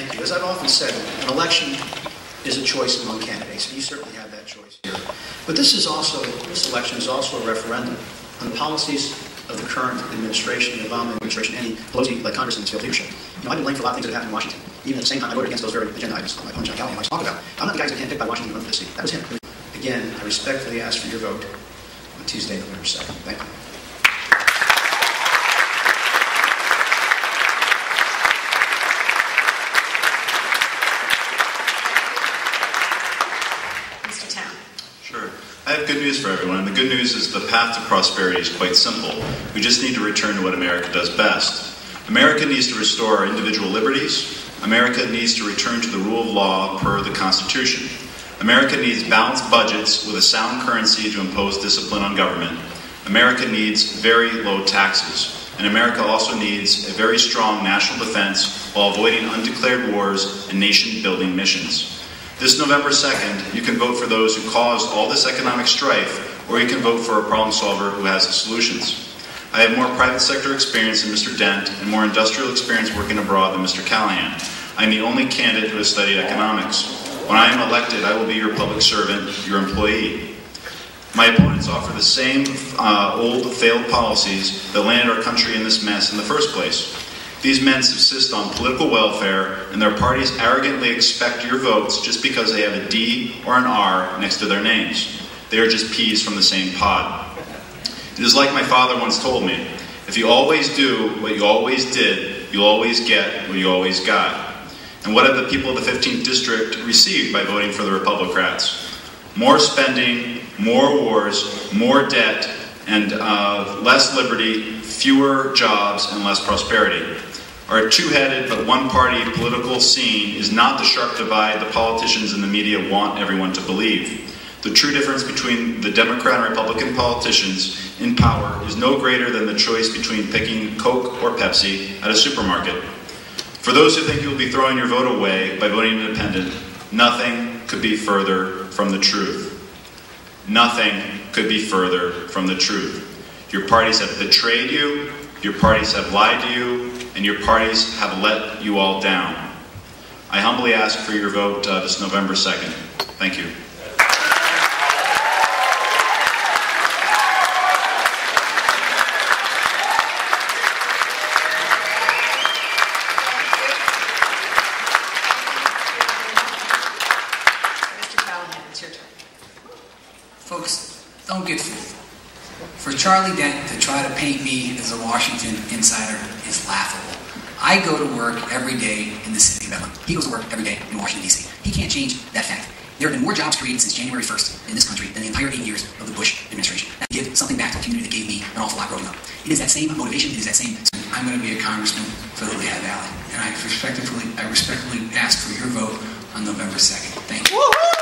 Thank you. As I've often said, an election is a choice among candidates, and you certainly have that choice here. But this election is also a referendum on the policies of the current administration, the Obama administration, any Pelosi-led Congress and its failed leadership. You know, I've been blamed for a lot of things that have happened in Washington. Even at the same time, I voted against those very agenda items my opponent, John Callahan, likes to talk about. I'm not the guy who's handpicked by Washington to run for this seat. That was him. Again, I respectfully ask for your vote on Tuesday, November 2nd. Thank you. Mr. Towne. Sure. I have good news for everyone, and the good news is the path to prosperity is quite simple. We just need to return to what America does best. America needs to restore our individual liberties. America needs to return to the rule of law per the Constitution. America needs balanced budgets with a sound currency to impose discipline on government. America needs very low taxes. And America also needs a very strong national defense while avoiding undeclared wars and nation-building missions. This November 2nd, you can vote for those who caused all this economic strife, or you can vote for a problem solver who has the solutions. I have more private sector experience than Mr. Dent and more industrial experience working abroad than Mr. Callahan. I am the only candidate who has studied economics. When I am elected, I will be your public servant, your employee. My opponents offer the same old failed policies that landed our country in this mess in the first place. These men subsist on political welfare, and their parties arrogantly expect your votes just because they have a D or an R next to their names. They are just peas from the same pod. It is like my father once told me, if you always do what you always did, you'll always get what you always got. And what have the people of the 15th District received by voting for the Republocrats? More spending, more wars, more debt, and less liberty, fewer jobs, and less prosperity. Our two-headed but one-party political scene is not the sharp divide the politicians and the media want everyone to believe. The true difference between the Democrat and Republican politicians in power is no greater than the choice between picking Coke or Pepsi at a supermarket. For those who think you will be throwing your vote away by voting independent, nothing could be further from the truth. Nothing could be further from the truth. Your parties have betrayed you, your parties have lied to you, and your parties have let you all down. I humbly ask for your vote this November 2nd. Thank you. Folks, don't get fooled. For Charlie Dent to try to paint me as a Washington insider is laughable. I go to work every day in the city of Bedlam. He goes to work every day in Washington, D.C. He can't change that fact. There have been more jobs created since January 1st in this country than the entire 8 years of the Bush administration. That give something back to a community that gave me an awful lot growing up. It is that same motivation, it is that same... I'm going to be a congressman for the Lehigh Valley, and I respectfully ask for your vote on November 2nd. Thank you.